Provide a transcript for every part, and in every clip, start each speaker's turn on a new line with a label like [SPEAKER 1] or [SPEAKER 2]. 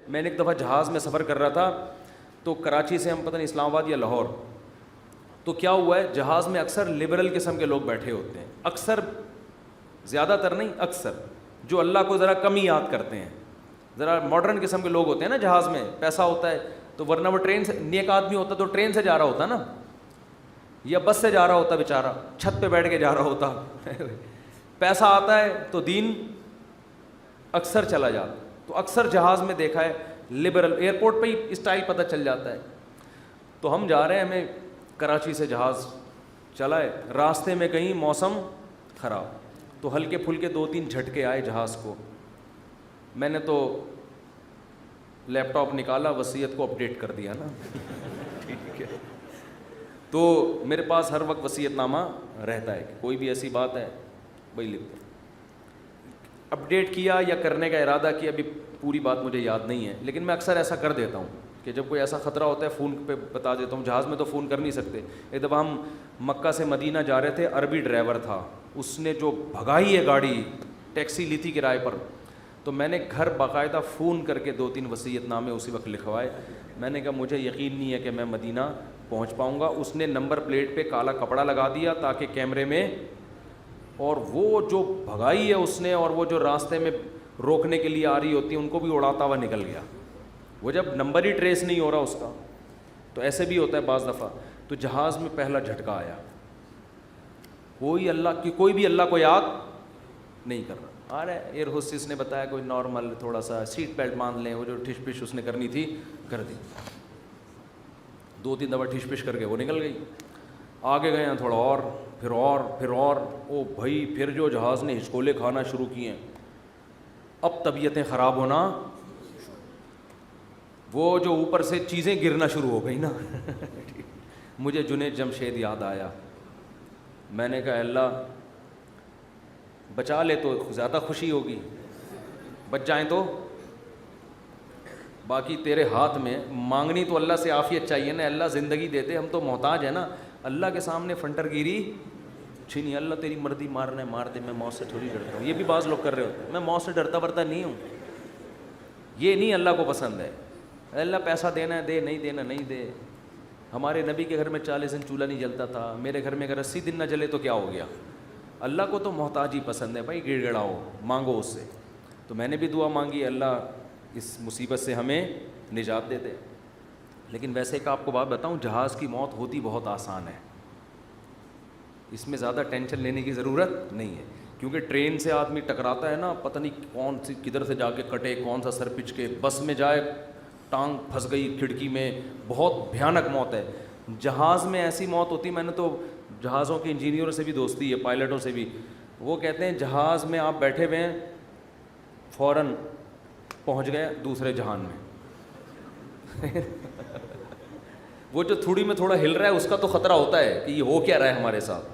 [SPEAKER 1] میں نے ایک دفعہ جہاز میں سفر کر رہا تھا, تو کراچی سے ہم پتہ نہیں اسلام آباد یا لاہور, تو کیا ہوا ہے جہاز میں اکثر لبرل قسم کے لوگ بیٹھے ہوتے ہیں, اکثر, زیادہ تر نہیں, اکثر, جو اللہ کو ذرا کم ہی یاد کرتے ہیں, ذرا ماڈرن قسم کے لوگ ہوتے ہیں نا جہاز میں, پیسہ ہوتا ہے تو, ورنہ وہ ٹرین سے, نیک آدمی ہوتا تو ٹرین سے جا رہا ہوتا نا, یا بس سے جا رہا ہوتا بیچارہ, چھت پہ بیٹھ کے جا رہا ہوتا. پیسہ آتا ہے تو دین اکثر چلا جاتا. تو اکثر جہاز میں دیکھا ہے لبرل, ایئرپورٹ پہ ہی اسٹائل پتہ چل جاتا ہے. تو ہم جا رہے ہیں, ہمیں کراچی سے جہاز چلا ہے, راستے میں کہیں موسم خراب, تو ہلکے پھلکے 2-3 جھٹکے آئے جہاز کو. میں نے تو لیپ ٹاپ نکالا, وصیت کو اپڈیٹ کر دیا نا. ٹھیک ہے, تو میرے پاس ہر وقت وصیت نامہ رہتا ہے, کوئی بھی ایسی بات ہے وہی لکھتے ہیں. اپڈیٹ کیا یا کرنے کا ارادہ کیا, ابھی پوری بات مجھے یاد نہیں ہے, لیکن میں اکثر ایسا کر دیتا ہوں کہ جب کوئی ایسا خطرہ ہوتا ہے فون پہ بتا دیتا ہوں. جہاز میں تو فون کر نہیں سکتے. ایک دفعہ ہم مکہ سے مدینہ جا رہے تھے, عربی ڈرائیور تھا, اس نے جو بھگائی ہے گاڑی, ٹیکسی لی تھی کرائے پر, تو میں نے گھر باقاعدہ فون کر کے 2-3 وصیت نامے اسی وقت لکھوائے. میں نے کہا مجھے یقین نہیں ہے کہ میں مدینہ پہنچ پاؤں گا. اس نے نمبر پلیٹ پہ کالا کپڑا لگا دیا تاکہ کیمرے میں, اور وہ جو بھگائی ہے اس نے, اور وہ جو راستے میں روکنے کے لیے آ رہی ہوتی ہیں ان کو بھی اڑاتا ہوا نکل گیا. وہ جب نمبر ہی ٹریس نہیں ہو رہا اس کا, تو ایسے بھی ہوتا ہے بعض دفعہ. تو جہاز میں پہلا جھٹکا آیا, کوئی بھی اللہ کو یاد نہیں کر رہا. ارے ایئر ہوسٹس نے بتایا کوئی نارمل تھوڑا سا سیٹ بیلٹ باندھ لیں, وہ جو ٹھش پش اس نے کرنی تھی کر دی. 2-3 دفعہ ٹھش پش کر کے وہ نکل گئی. آگے گئے ہیں تھوڑا اور, پھر اور, پھر اور, او بھائی پھر جو جہاز نے ہچکولے کھانا شروع کیے ہیں, اب طبیعتیں خراب ہونا, وہ جو اوپر سے چیزیں گرنا شروع ہو گئی نا. مجھے جنید جمشید یاد آیا. میں نے کہا اللہ بچا لے تو زیادہ خوشی ہوگی, بچ جائیں تو, باقی تیرے ہاتھ میں. مانگنی تو اللہ سے عافیت چاہیے نا, اللہ زندگی دیتے, ہم تو محتاج ہیں نا. اللہ کے سامنے فنٹر گیری چھینی, اللہ تیری مرضی, مارنا ہے مار دے, میں موت سے تھوڑی ڈرتا ہوں. یہ بھی بعض لوگ کر رہے ہوتے ہیں, میں موت سے ڈرتا ورتا نہیں ہوں. یہ نہیں اللہ کو پسند ہے. اللہ پیسہ دینا ہے دے, نہیں دینا نہیں دے. ہمارے نبی کے گھر میں 40 دن چولہا نہیں جلتا تھا, میرے گھر میں اگر 80 دن نہ جلے تو کیا ہو گیا. اللہ کو تو محتاجی پسند ہے بھائی, گڑ گڑاؤ, مانگو اس سے. تو میں نے بھی دعا مانگی, اللہ اس مصیبت سے ہمیں نجات دے دے. لیکن ویسے ایک آپ کو بات بتاؤں, جہاز کی موت ہوتی بہت آسان ہے, اس میں زیادہ ٹینشن لینے کی ضرورت نہیں ہے. کیونکہ ٹرین سے آدمی ٹکراتا ہے نا, پتہ نہیں کون سی کدھر سے جا کے کٹے, کون سا سر پچ کے. بس میں جائے ٹانگ پھنس گئی کھڑکی میں, بہت بھیانک موت ہے. جہاز میں ایسی موت ہوتی, میں نے تو جہازوں کے انجینئروں سے بھی دوستی ہے, پائلٹوں سے بھی, وہ کہتے ہیں جہاز میں آپ بیٹھے ہوئے ہیں, فوراً پہنچ گئے دوسرے جہان میں. وہ جو تھوڑی میں تھوڑا ہل رہا ہے اس کا تو خطرہ ہوتا ہے کہ یہ ہو کیا رہا ہے ہمارے ساتھ,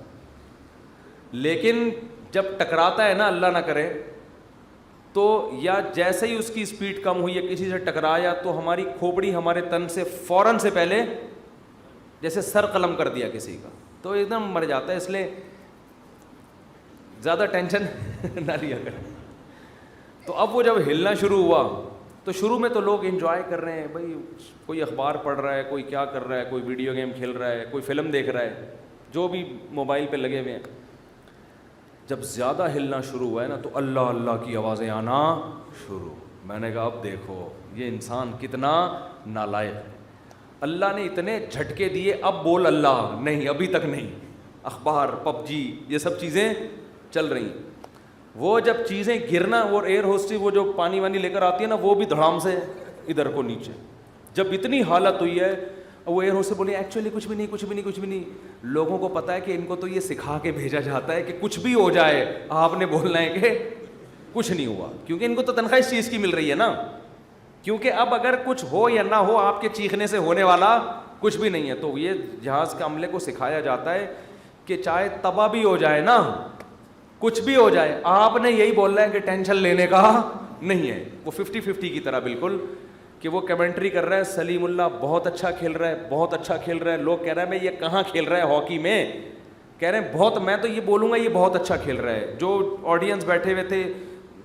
[SPEAKER 1] لیکن جب ٹکراتا ہے نا, اللہ نہ کرے, تو یا جیسے ہی اس کی اسپیڈ کم ہوئی یا کسی سے ٹکرایا تو ہماری کھوپڑی ہمارے تن سے فوراً سے پہلے جیسے سر قلم کر دیا کسی کا, تو ایک دم مر جاتا ہے. اس لیے زیادہ ٹینشن نہ لیا کریں. تو اب وہ جب ہلنا شروع ہوا تو شروع میں تو لوگ انجوائے کر رہے ہیں بھائی, کوئی اخبار پڑھ رہا ہے, کوئی کیا کر رہا ہے, کوئی ویڈیو گیم کھیل رہا ہے, کوئی فلم دیکھ رہا ہے, جو بھی موبائل پہ لگے ہوئے ہیں. جب زیادہ ہلنا شروع ہوا ہے نا, تو اللہ اللہ کی آوازیں آنا شروع. میں نے کہا اب دیکھو یہ انسان کتنا نالائق ہے. اللہ نے اتنے جھٹکے دیے, اب بول اللہ نہیں, ابھی تک نہیں. اخبار, پب جی, یہ سب چیزیں چل رہی ہیں. وہ جب چیزیں گرنا, وہ ایئر ہوسٹس وہ جو پانی وانی لے کر آتی ہے نا, وہ بھی دھڑام سے ادھر کو نیچے. جب اتنی حالت ہوئی ہے, وہ ایئر ہوسٹس بولے ایکچولی کچھ بھی نہیں, کچھ بھی نہیں, کچھ بھی نہیں. لوگوں کو پتہ ہے کہ ان کو تو یہ سکھا کے بھیجا جاتا ہے کہ کچھ بھی ہو جائے آپ نے بولنا ہے کہ کچھ نہیں ہوا, کیونکہ ان کو تو تنخواہ اس چیز کی مل رہی ہے نا. کیونکہ اب اگر کچھ ہو یا نہ ہو, آپ کے چیخنے سے ہونے والا کچھ بھی نہیں ہے. تو یہ جہاز کے عملے کو سکھایا جاتا ہے کہ چاہے تباہ بھی ہو جائے نا, کچھ بھی ہو جائے, آپ نے یہی بولنا ہے کہ ٹینشن لینے کا نہیں ہے. وہ 50-50 کی طرح بالکل, کہ وہ کمنٹری کر رہا ہے, سلیم اللہ بہت اچھا کھیل رہا ہے, بہت اچھا کھیل رہا ہے. لوگ کہہ رہے ہیں میں یہ کہاں کھیل رہا ہے ہاکی میں, کہہ رہے ہیں بہت, میں تو یہ بولوں گا یہ بہت اچھا کھیل رہا ہے. جو آڈینس بیٹھے ہوئے تھے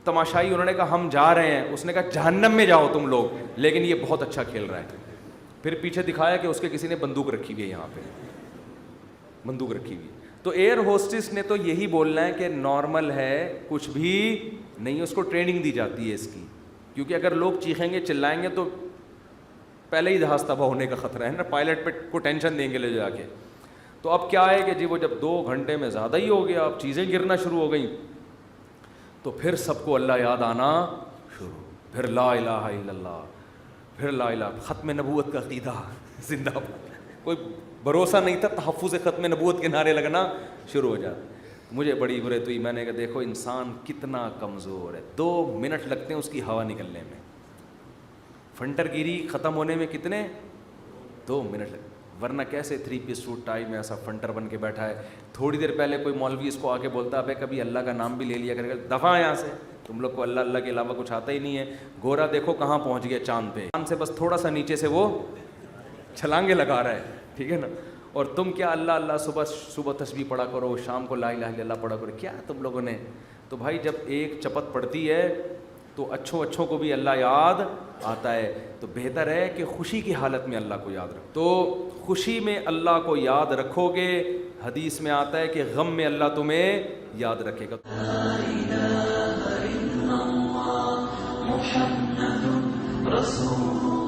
[SPEAKER 1] تماشائی انہوں نے کہا ہم جا رہے ہیں, اس نے کہا جہنم میں جاؤ تم لوگ, لیکن یہ بہت اچھا کھیل رہا ہے. پھر پیچھے دکھایا کہ اس کے کسی نے بندوق رکھی ہوئی ہے, یہاں پہ بندوق رکھی ہوئی. تو ایئر ہوسٹس نے تو یہی بولنا ہے کہ نارمل ہے, کچھ بھی نہیں, اس کو ٹریننگ دی جاتی ہے اس کی, کیونکہ اگر لوگ چیخیں گے چلائیں گے تو پہلے ہی جہاز تباہ ہونے کا خطرہ ہے نا, پائلٹ پہ کو ٹینشن دیں گے لے جا کے. تو اب کیا ہے کہ جی وہ جب 2 گھنٹے میں زیادہ ہی ہو گیا, اب چیزیں گرنا شروع ہو گئیں, تو پھر سب کو اللہ یاد آنا شروع, پھر لا الہ الا اللہ, پھر لا الہ, ختم نبوت کا عقیدہ زندہ باد. کوئی بھروسہ نہیں تھا, تحفظ ختم نبوت کے نعرے لگنا شروع ہو جاتے. مجھے بڑی برے تو میں نے کہا دیکھو انسان کتنا کمزور ہے, 2 منٹ لگتے ہیں اس کی ہوا نکلنے میں, فنٹر گیری ختم ہونے میں کتنے 2 منٹ لگتے, ورنہ کیسے 3 پیس سوٹ ٹائی میں ایسا فنٹر بن کے بیٹھا ہے. تھوڑی دیر پہلے کوئی مولوی اس کو آ کے بولتا ہے کبھی اللہ کا نام بھی لے لیا کرے گا, دفعہ یہاں سے, تم لوگ کو اللہ اللہ کے علاوہ کچھ آتا ہی نہیں ہے. گورا دیکھو کہاں پہنچ گیا, چاند پہ, چاند سے بس تھوڑا سا نیچے سے وہ چھلانگے لگا رہا ہے, ٹھیک ہے نا. اور تم کیا اللہ اللہ صبح تسبیح پڑھا کرو, شام کو لا الہ الا اللہ پڑھا کرو, کیا تم لوگوں نے. تو بھائی جب ایک چپت پڑتی ہے تو اچھوں کو بھی اللہ یاد آتا ہے, تو بہتر ہے کہ خوشی کی حالت میں اللہ کو یاد رکھو. تو خوشی میں اللہ کو یاد رکھو گے, حدیث میں آتا ہے کہ غم میں اللہ تمہیں یاد رکھے گا. لا الہ الا اللہ محمد رسول